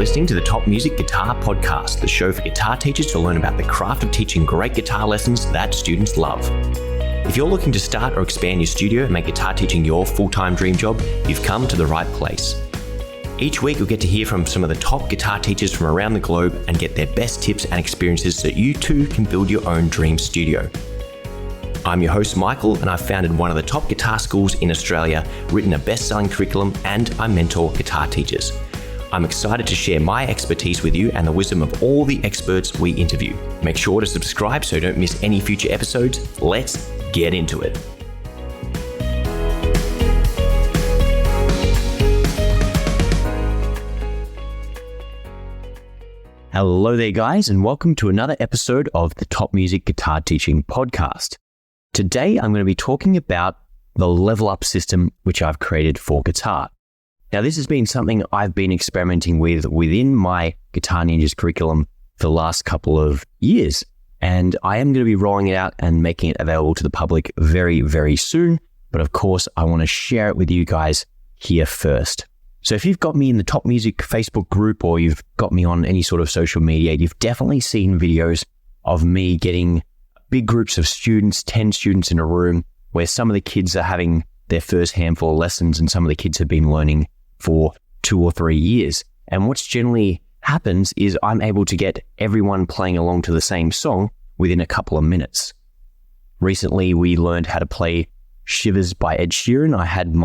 listening to the Top Music Guitar Podcast, the show for guitar teachers to learn about the craft of teaching great guitar lessons that students love. If you're looking to start or expand your studio and make guitar teaching your full-time dream job, you've come to the right place. Each week, you'll get to hear from some of the top guitar teachers from around the globe and get their best tips and experiences so you too can build your own dream studio. I'm your host, Michael, and I've founded one of the top guitar schools in Australia, written a best-selling curriculum, and I mentor guitar teachers. I'm excited to share my expertise with you and the wisdom of all the experts we interview. Make sure to subscribe so you don't miss any future episodes. Let's get into it. Hello there, guys, and welcome to another episode of the Top Music Guitar Teaching Podcast. Today, I'm going to be talking about the level up system which I've created for guitar. Now, this has been something I've been experimenting with within my Guitar Ninjas curriculum for the last couple of years, and I am going to be rolling it out and making it available to the public very, very soon. But of course, I want to share it with you guys here first. So if you've got me in the Top Music Facebook group or you've got me on any sort of social media, you've definitely seen videos of me getting big groups of students, 10 students in a room, where some of the kids are having their first handful of lessons and some of the kids have been learning for 2 or 3 years. And what's generally happens is I'm able to get everyone playing along to the same song within a couple of minutes. Recently, we learned how to play Shivers by Ed Sheeran. I had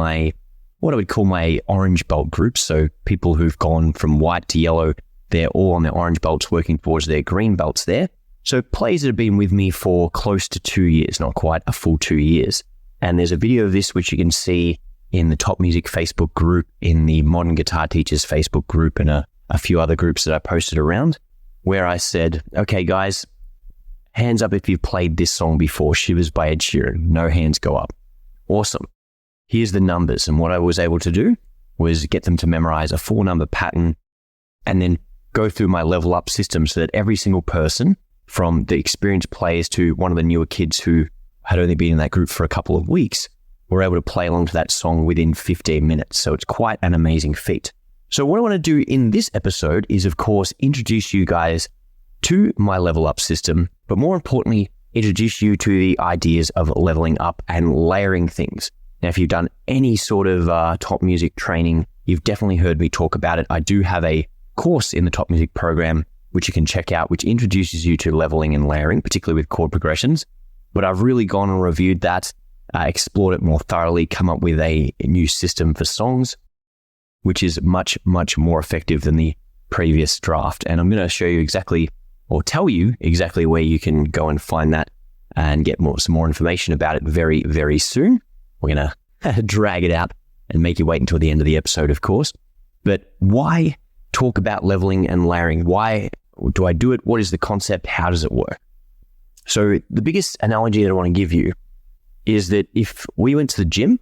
what I would call my orange belt group. So people who've gone from white to yellow, they're all on their orange belts working towards their green belts there. So players that have been with me for close to 2 years, not quite a full 2 years. And there's a video of this which you can see in the Top Music Facebook group, in the Modern Guitar Teachers Facebook group, and a few other groups that I posted around, where I said, okay guys, hands up if you've played this song before, Shivers by Ed Sheeran. No hands go up. Awesome. Here's the numbers. And what I was able to do was get them to memorize a 4-number pattern and then go through my level up system so that every single person, from the experienced players to one of the newer kids who had only been in that group for a couple of weeks, were able to play along to that song within 15 minutes. So it's quite an amazing feat. So what I want to do in this episode is, of course, introduce you guys to my level up system, but more importantly, introduce you to the ideas of leveling up and layering things. Now, if you've done any sort of top music training, you've definitely heard me talk about it. I do have a course in the top music program, which you can check out, which introduces you to leveling and layering, particularly with chord progressions. But I've really gone and reviewed that, explored it more thoroughly, come up with a new system for songs, which is much, much more effective than the previous draft. And I'm going to show you exactly, or tell you exactly where you can go and find that and get some more information about it very, very soon. We're going to drag it out and make you wait until the end of the episode, of course. But why talk about leveling and layering? Why do I do it? What is the concept? How does it work? So the biggest analogy that I want to give you is that if we went to the gym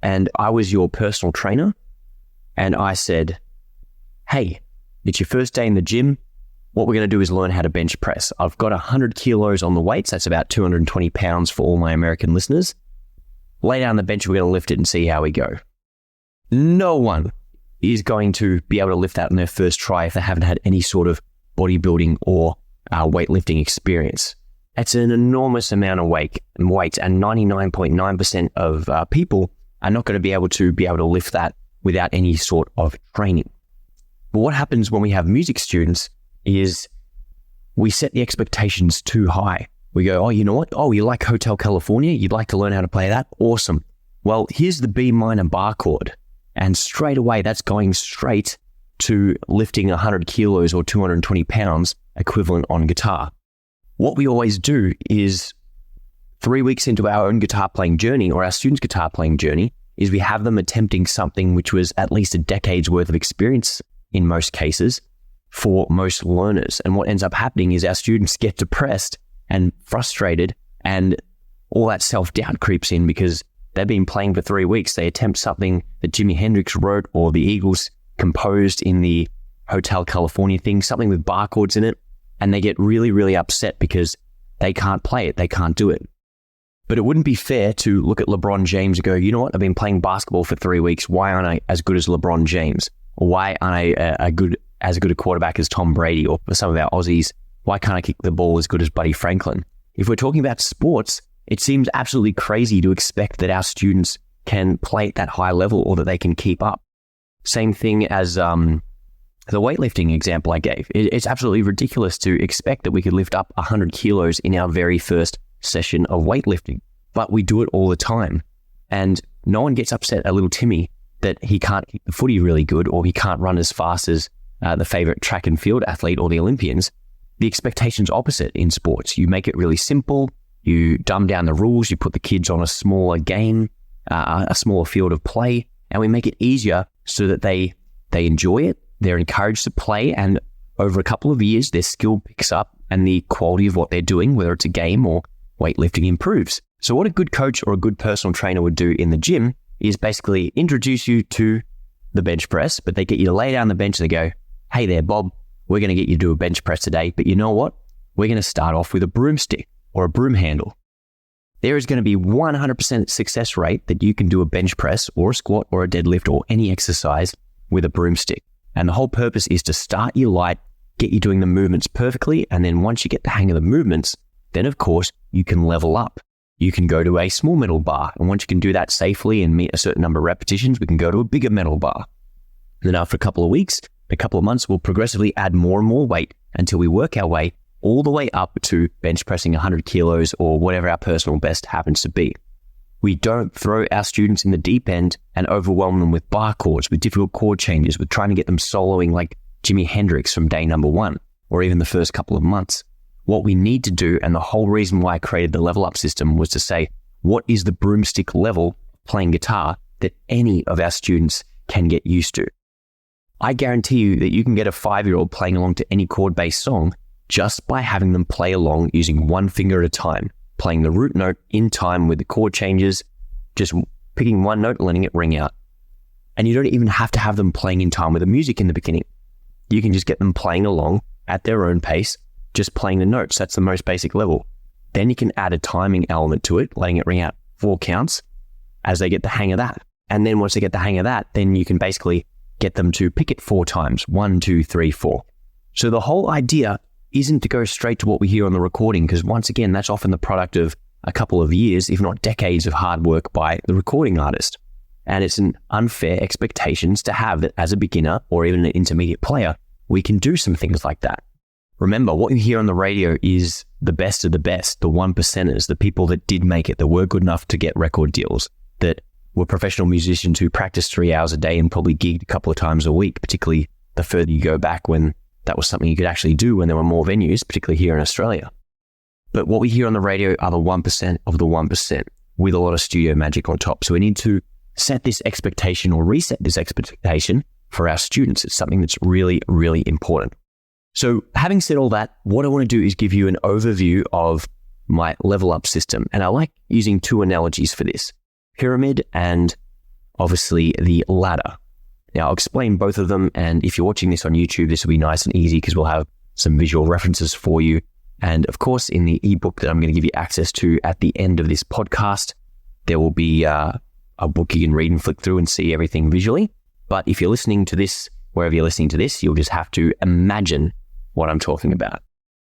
and I was your personal trainer and I said, hey, it's your first day in the gym. What we're going to do is learn how to bench press. I've got 100 kilos on the weights. That's about 220 pounds for all my American listeners. Lay down the bench, we're going to lift it and see how we go. No one is going to be able to lift that in their first try if they haven't had any sort of bodybuilding or weightlifting experience. It's an enormous amount of weight, and 99.9% of people are not going to be able to lift that without any sort of training. But what happens when we have music students is we set the expectations too high. We go, oh, you know what? Oh, you like Hotel California? You'd like to learn how to play that? Awesome. Well, here's the B minor bar chord. And straight away, that's going straight to lifting 100 kilos or 220 pounds equivalent on guitar. What we always do is 3 weeks into our own guitar playing journey or our students' guitar playing journey is we have them attempting something which was at least a decade's worth of experience in most cases for most learners. And what ends up happening is our students get depressed and frustrated, and all that self-doubt creeps in because they've been playing for 3 weeks. They attempt something that Jimi Hendrix wrote or the Eagles composed in the Hotel California thing, something with bar chords in it, and they get really, really upset because they can't play it, they can't do it. But it wouldn't be fair to look at LeBron James and go, you know what, I've been playing basketball for 3 weeks, why aren't I as good as LeBron James? Or why aren't I a good as good a quarterback as Tom Brady, or for some of our Aussies, why can't I kick the ball as good as Buddy Franklin? If we're talking about sports, it seems absolutely crazy to expect that our students can play at that high level or that they can keep up. Same thing as the weightlifting example I gave. It's absolutely ridiculous to expect that we could lift up 100 kilos in our very first session of weightlifting, but we do it all the time. And no one gets upset at little Timmy that he can't kick the footy really good or he can't run as fast as the favorite track and field athlete or the Olympians. The expectation's opposite in sports. You make it really simple. You dumb down the rules. You put the kids on a smaller game, a smaller field of play, and we make it easier so that they enjoy it. They're encouraged to play, and over a couple of years, their skill picks up and the quality of what they're doing, whether it's a game or weightlifting, improves. So what a good coach or a good personal trainer would do in the gym is basically introduce you to the bench press, but they get you to lay down the bench and they go, hey there, Bob, we're going to get you to do a bench press today, but you know what? We're going to start off with a broomstick or a broom handle. There is going to be 100% success rate that you can do a bench press or a squat or a deadlift or any exercise with a broomstick. And the whole purpose is to start you light, get you doing the movements perfectly, and then once you get the hang of the movements, then of course you can level up. You can go to a small metal bar, and once you can do that safely and meet a certain number of repetitions, we can go to a bigger metal bar. And then after a couple of weeks, a couple of months, we'll progressively add more and more weight until we work our way all the way up to bench pressing 100 kilos or whatever our personal best happens to be. We don't throw our students in the deep end and overwhelm them with bar chords, with difficult chord changes, with trying to get them soloing like Jimi Hendrix from day number one, or even the first couple of months. What we need to do, and the whole reason why I created the level up system, was to say, what is the broomstick level playing guitar that any of our students can get used to? I guarantee you that you can get a 5-year-old playing along to any chord-based song just by having them play along using one finger at a time, playing the root note in time with the chord changes, just picking one note and letting it ring out. And you don't even have to have them playing in time with the music in the beginning. You can just get them playing along at their own pace, just playing the notes. That's the most basic level. Then you can add a timing element to it, letting it ring out 4 counts as they get the hang of that. And then once they get the hang of that, then you can basically get them to pick it 4 times, 1, 2, 3, 4. So the whole idea isn't to go straight to what we hear on the recording, because once again, that's often the product of a couple of years, if not decades of hard work by the recording artist. And it's an unfair expectations to have that as a beginner or even an intermediate player, we can do some things like that. Remember, what you hear on the radio is the best of the best, the 1%ers, the people that did make it, that were good enough to get record deals, that were professional musicians who practiced 3 hours a day and probably gigged a couple of times a week, particularly the further you go back when that was something you could actually do when there were more venues, particularly here in Australia. But what we hear on the radio are the 1% of the 1% with a lot of studio magic on top. So we need to set this expectation or reset this expectation for our students. It's something that's really, really important. So having said all that, what I want to do is give you an overview of my level up system. And I like using 2 analogies for this: pyramid and obviously the ladder. Now I'll explain both of them. And if you're watching this on YouTube, this will be nice and easy because we'll have some visual references for you. And of course, in the ebook that I'm going to give you access to at the end of this podcast, there will be a book you can read and flick through and see everything visually. But if you're listening to this, wherever you're listening to this, you'll just have to imagine what I'm talking about.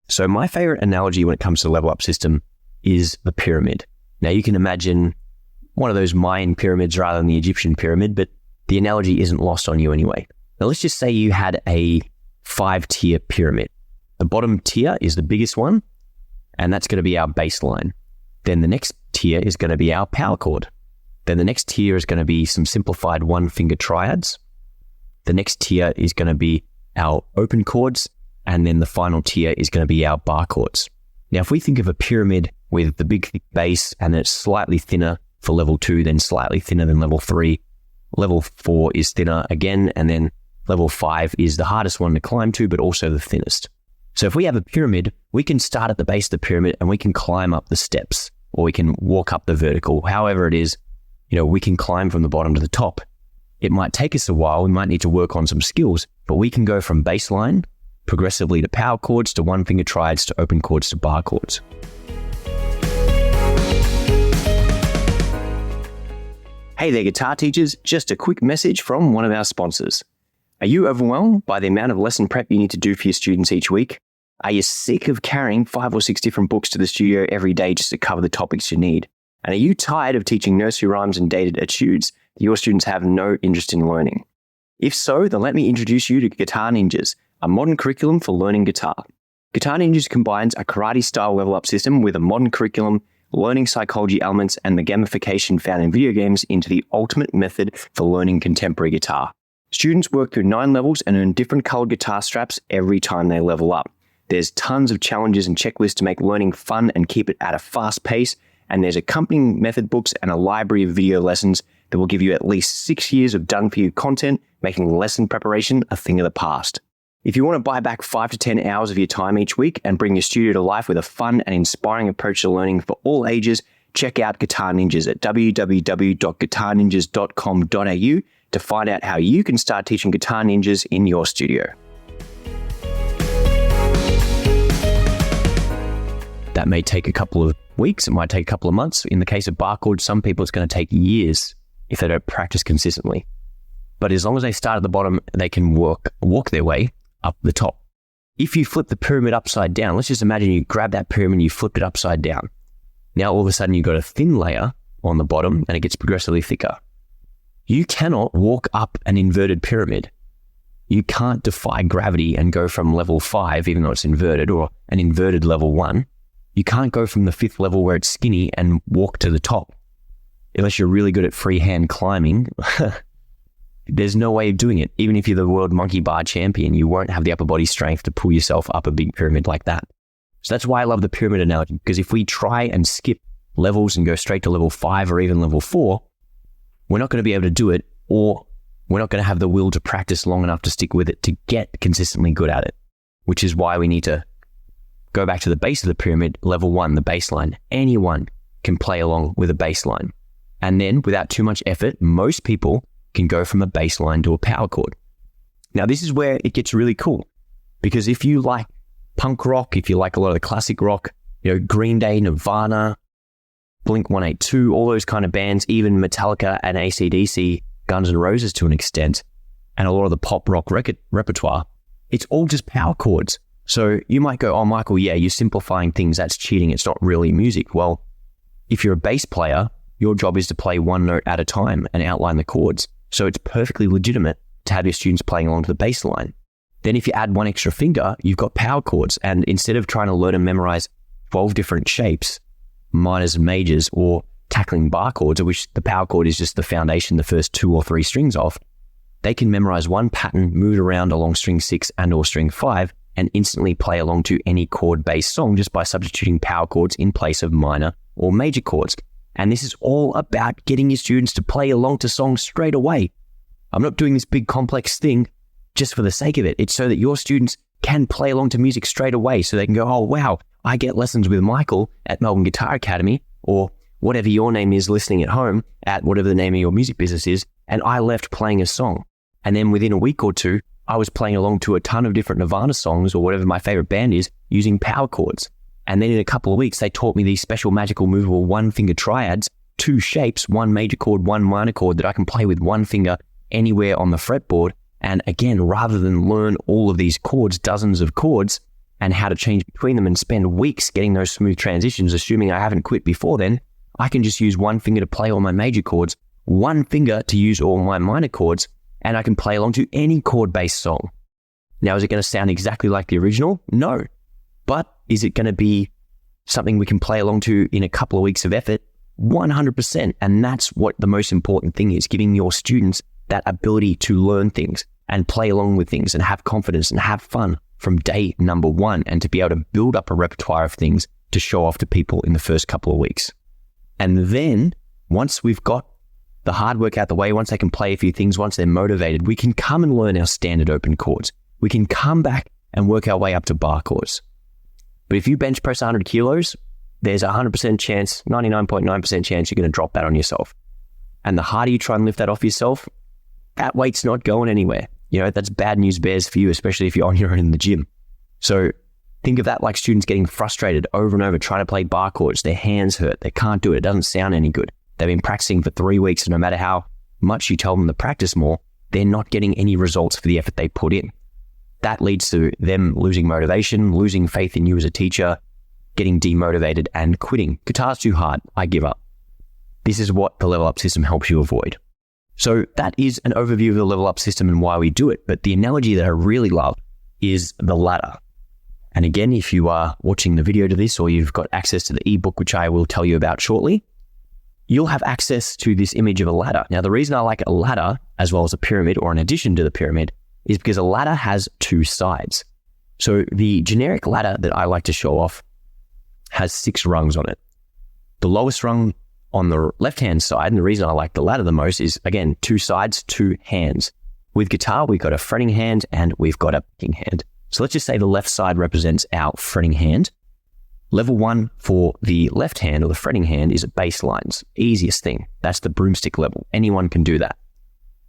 So my favorite analogy when it comes to the level up system is the pyramid. Now you can imagine one of those Mayan pyramids rather than the Egyptian pyramid, but the analogy isn't lost on you anyway. Now let's just say you had a 5-tier pyramid. The bottom tier is the biggest one, and that's going to be our baseline. Then the next tier is going to be our power chord. Then the next tier is going to be some simplified 1-finger triads. The next tier is going to be our open chords, and then the final tier is going to be our bar chords. Now, if we think of a pyramid with the big thick base and then it's slightly thinner for level 2, then slightly thinner than level 3, level 4 is thinner again, and then level 5 is the hardest one to climb to, but also the thinnest. So if we have a pyramid, we can start at the base of the pyramid and we can climb up the steps, or we can walk up the vertical, however it is, we can climb from the bottom to the top. It might take us a while, we might need to work on some skills, but we can go from baseline progressively to power chords, to 1-finger triads, to open chords, to bar chords. Hey there, guitar teachers. Just a quick message from one of our sponsors. Are you overwhelmed by the amount of lesson prep you need to do for your students each week? Are you sick of carrying 5 or 6 different books to the studio every day just to cover the topics you need? And are you tired of teaching nursery rhymes and dated etudes that your students have no interest in learning? If so, then let me introduce you to Guitar Ninjas, a modern curriculum for learning guitar. Guitar Ninjas combines a karate-style level-up system with a modern curriculum, learning psychology elements, and the gamification found in video games into the ultimate method for learning contemporary guitar. Students work through 9 levels and earn different colored guitar straps every time they level up. There's tons of challenges and checklists to make learning fun and keep it at a fast pace, and there's accompanying method books and a library of video lessons that will give you at least 6 years of done-for-you content, making lesson preparation a thing of the past. If you want to buy back 5 to 10 hours of your time each week and bring your studio to life with a fun and inspiring approach to learning for all ages, check out Guitar Ninjas at www.guitarninjas.com.au to find out how you can start teaching Guitar Ninjas in your studio. That may take a couple of weeks, it might take a couple of months. In the case of bar chords, some people it's going to take years if they don't practice consistently. But as long as they start at the bottom, they can walk their way up the top. If you flip the pyramid upside down, let's just imagine you grab that pyramid and you flip it upside down. Now all of a sudden you've got a thin layer on the bottom and it gets progressively thicker. You cannot walk up an inverted pyramid. You can't defy gravity and go from level 5, even though it's inverted, or an inverted level 1. You can't go from the 5th level where it's skinny and walk to the top. Unless you're really good at freehand climbing, there's no way of doing it. Even if you're the world monkey bar champion, you won't have the upper body strength to pull yourself up a big pyramid like that. So that's why I love the pyramid analogy, because if we try and skip levels and go straight to level 5 or even level 4, we're not going to be able to do it, or we're not going to have the will to practice long enough to stick with it to get consistently good at it, which is why we need to go back to the base of the pyramid, level 1, the baseline. Anyone can play along with a baseline. And then without too much effort, most people can go from a baseline to a power chord. Now, this is where it gets really cool, because if you like punk rock, if you like a lot of the classic rock, Green Day, Nirvana, Blink-182, all those kind of bands, even Metallica and AC/DC, Guns N' Roses to an extent, and a lot of the pop rock repertoire, it's all just power chords. So you might go, oh, Michael, yeah, you're simplifying things. That's cheating. It's not really music. Well, if you're a bass player, your job is to play one note at a time and outline the chords. So it's perfectly legitimate to have your students playing along to the bass line. Then if you add one extra finger, you've got power chords. And instead of trying to learn and memorize 12 different shapes, minors and majors, or tackling bar chords, of which the power chord is just the foundation, the first 2 or 3 strings of, they can memorize one pattern, move it around along string 6 and or string 5, and instantly play along to any chord-based song just by substituting power chords in place of minor or major chords. And this is all about getting your students to play along to songs straight away. I'm not doing this big complex thing just for the sake of it. It's so that your students can play along to music straight away, so they can go, oh, wow, I get lessons with Michael at Melbourne Guitar Academy, or whatever your name is listening at home at whatever the name of your music business is, and I left playing a song. And then within a week or two, I was playing along to a ton of different Nirvana songs or whatever my favorite band is using power chords. And then in a couple of weeks, they taught me these special magical movable 1-finger triads, 2 shapes, 1 major chord, 1 minor chord that I can play with 1 finger anywhere on the fretboard. And again, rather than learn all of these chords, dozens of chords, and how to change between them and spend weeks getting those smooth transitions, assuming I haven't quit before then, I can just use 1 finger to play all my major chords, 1 finger to use all my minor chords, and I can play along to any chord-based song. Now, is it going to sound exactly like the original? No. But is it going to be something we can play along to in a couple of weeks of effort? 100%. And that's what the most important thing is, giving your students that ability to learn things and play along with things and have confidence and have fun from day number 1, and to be able to build up a repertoire of things to show off to people in the first couple of weeks. And then once we've got the hard work out the way, once they can play a few things, once they're motivated, we can come and learn our standard open chords. We can come back and work our way up to bar chords. But if you bench press 100 kilos, there's a 100% chance, 99.9% chance you're going to drop that on yourself. And the harder you try and lift that off yourself, that weight's not going anywhere. That's bad news bears for you, especially if you're on your own in the gym. So think of that like students getting frustrated over and over trying to play bar chords. Their hands hurt. They can't do it. It doesn't sound any good. They've been practicing for 3 weeks, and no matter how much you tell them to practice more, they're not getting any results for the effort they put in. That leads to them losing motivation, losing faith in you as a teacher, getting demotivated and quitting. Guitar's too hard, I give up. This is what the level up system helps you avoid. So that is an overview of the level up system and why we do it. But the analogy that I really love is the ladder. And again, if you are watching the video to this or you've got access to the ebook, which I will tell you about shortly, you'll have access to this image of a ladder. Now, the reason I like a ladder as well as a pyramid or in addition to the pyramid is because a ladder has two sides. So the generic ladder that I like to show off has 6 rungs on it. The lowest rung on the left-hand side, and the reason I like the ladder the most is, again, 2 sides, 2 hands. With guitar, we've got a fretting hand and we've got a picking hand. So let's just say the left side represents our fretting hand. Level 1 for the left hand or the fretting hand is bass lines. Easiest thing. That's the broomstick level. Anyone can do that.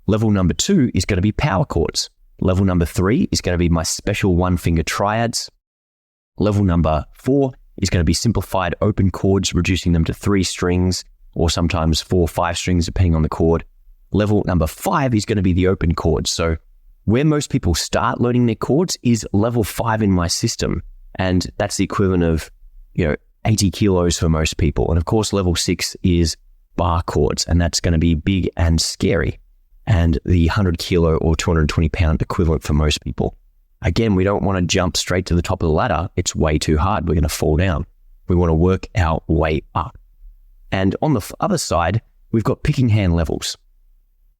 Level number 2 is going to be power chords. Level number 3 is going to be my special 1-finger triads. Level number 4 is going to be simplified open chords, reducing them to 3 strings or sometimes 4 or 5 strings depending on the chord. Level number 5 is going to be the open chords. So where most people start learning their chords is level 5 in my system. And that's the equivalent of, 80 kilos for most people. And of course, level 6 is bar chords, and that's going to be big and scary. And the 100 kilo or 220 pound equivalent for most people. Again, we don't want to jump straight to the top of the ladder. It's way too hard. We're going to fall down. We want to work our way up. And on the other side, we've got picking hand levels.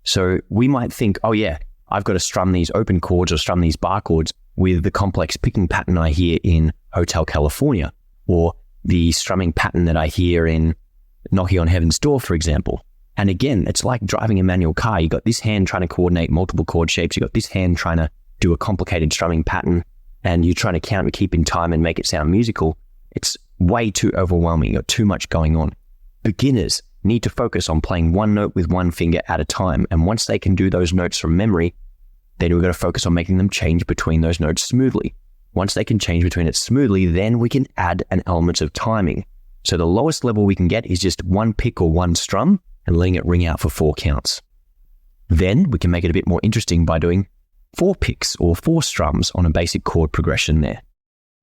So we might think, oh yeah, I've got to strum these open chords or strum these bar chords with the complex picking pattern I hear in Hotel California, or the strumming pattern that I hear in Knocking on Heaven's Door, for example. And again, it's like driving a manual car. You got this hand trying to coordinate multiple chord shapes. You got this hand trying to do a complicated strumming pattern, and you're trying to count and keep in time and make it sound musical. It's way too overwhelming. You've got too much going on. Beginners need to focus on playing one note with one finger at a time. And once they can do those notes from memory, then we're going to focus on making them change between those notes smoothly. Once they can change between it smoothly, then we can add an element of timing. So the lowest level we can get is just one pick or one strum and letting it ring out for 4 counts. Then we can make it a bit more interesting by doing 4 picks or 4 strums on a basic chord progression there.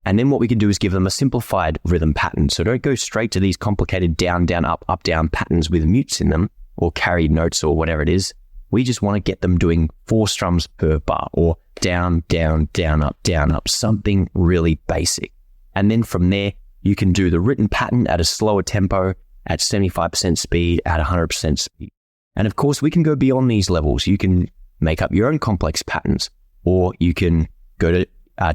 And then what we can do is give them a simplified rhythm pattern. So don't go straight to these complicated down, down, up, down patterns with mutes in them or carried notes or whatever it is. We just want to get them doing 4 strums per bar or down, down, down, up, something really basic. And then from there, you can do the written pattern at a slower tempo, at 75% speed, at 100% speed. And of course, we can go beyond these levels. You can make up your own complex patterns, or you can go to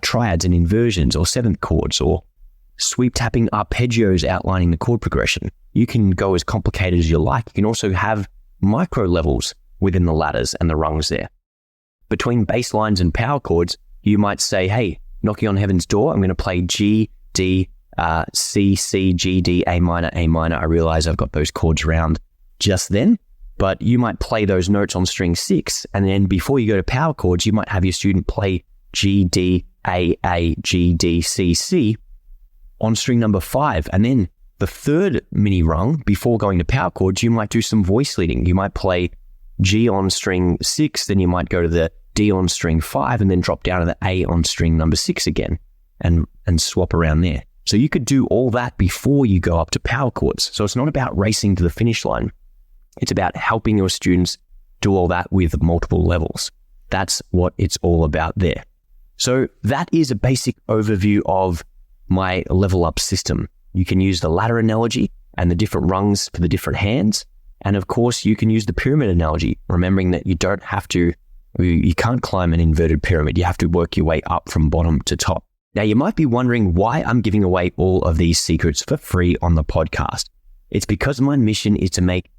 triads and inversions or 7th chords, or sweep tapping arpeggios outlining the chord progression. You can go as complicated as you like. You can also have micro levels within the ladders and the rungs there. Between bass lines and power chords, you might say, hey, Knocking on Heaven's Door, I'm going to play G, D, C, C, G, D, A minor, A minor. I realize I've got those chords round just then, but you might play those notes on string 6, and then before you go to power chords, you might have your student play G, D, A, G, D, C, C on string number 5. And then the third mini rung, before going to power chords, you might do some voice leading. You might play G on string 6, then you might go to the D on string 5, and then drop down to the A on string number 6 again, and swap around there. So you could do all that before you go up to power chords. So it's not about racing to the finish line. It's about helping your students do all that with multiple levels. That's what it's all about there. So that is a basic overview of my level up system. You can use the ladder analogy and the different rungs for the different hands. And of course, you can use the pyramid analogy, remembering that you can't climb an inverted pyramid. You have to work your way up from bottom to top. Now, you might be wondering why I'm giving away all of these secrets for free on the podcast. It's because my mission is to make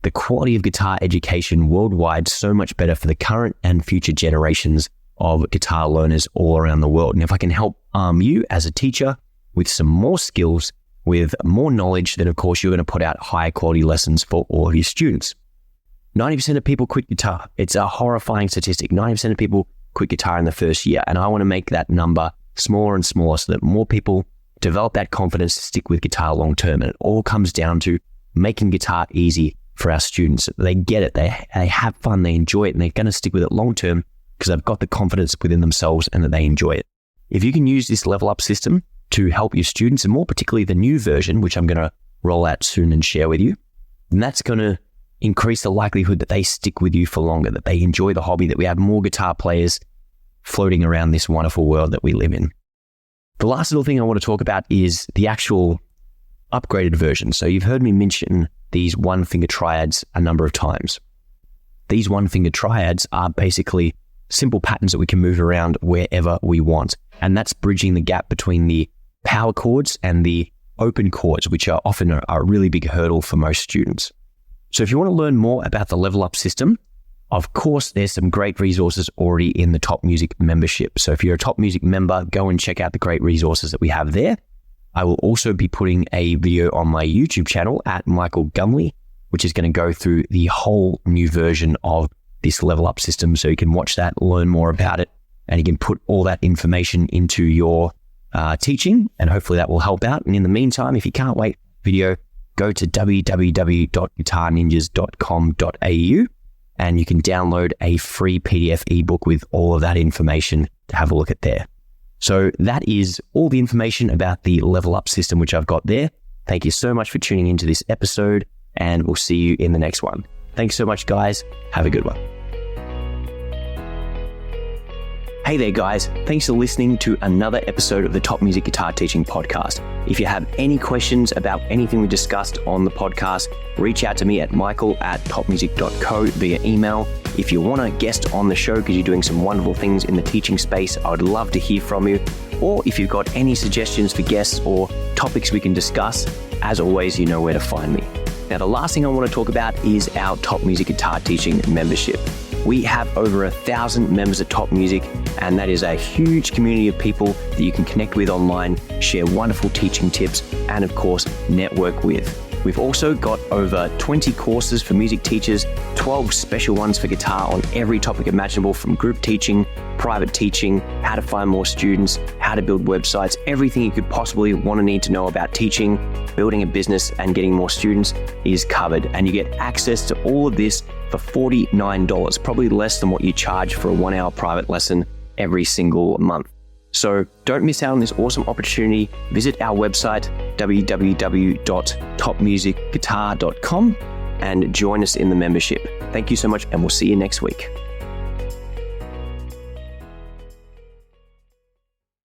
the quality of guitar education worldwide so much better for the current and future generations of guitar learners all around the world. And if I can help arm you as a teacher with some more skills, with more knowledge, then of course you're going to put out higher quality lessons for all of your students. 90% of people quit guitar. It's a horrifying statistic. 90% of people quit guitar in the first year. And I want to make that number smaller and smaller so that more people develop that confidence to stick with guitar long term. And it all comes down to making guitar easy for our students. They get it, they have fun, they enjoy it, and they're going to stick with it long term because they've got the confidence within themselves and that they enjoy it. If you can use this level up system to help your students, and more particularly the new version, which I'm going to roll out soon and share with you, then that's going to increase the likelihood that they stick with you for longer, that they enjoy the hobby, that we have more guitar players floating around this wonderful world that we live in. The last little thing I want to talk about is the actual upgraded version. So you've heard me mention these one finger triads a number of times. These one finger triads are basically simple patterns that we can move around wherever we want. And that's bridging the gap between the power chords and the open chords, which are often a really big hurdle for most students. So if you want to learn more about the level up system, of course, there's some great resources already in the Top Music membership. So if you're a Top Music member, go and check out the great resources that we have there. I will also be putting a video on my YouTube channel at Michael Gumley, which is going to go through the whole new version of this level up system. So you can watch that, learn more about it, and you can put all that information into your teaching, and hopefully that will help out. And in the meantime, if you can't wait for the video, go to www.guitarninjas.com.au and you can download a free PDF ebook with all of that information to have a look at there. So that is all the information about the level up system, which I've got there. Thank you so much for tuning into this episode, and we'll see you in the next one. Thanks so much, guys. Have a good one. Hey there, guys. Thanks for listening to another episode of the Top Music Guitar Teaching Podcast. If you have any questions about anything we discussed on the podcast, reach out to me at michael@topmusic.co via email. If you want to guest on the show because you're doing some wonderful things in the teaching space, I would love to hear from you. Or if you've got any suggestions for guests or topics we can discuss, as always, you know where to find me. Now, the last thing I want to talk about is our Top Music Guitar Teaching membership. We have over 1,000 members at Top Music, and that is a huge community of people that you can connect with online, share wonderful teaching tips, and of course, network with. We've also got over 20 courses for music teachers, 12 special ones for guitar on every topic imaginable, from group teaching, private teaching, how to find more students, how to build websites, everything you could possibly want to need to know about teaching, building a business, and getting more students is covered. And you get access to all of this for $49, probably less than what you charge for a 1-hour private lesson every single month. So don't miss out on this awesome opportunity. Visit our website, www.topmusicguitar.com, and join us in the membership. Thank you so much, and we'll see you next week.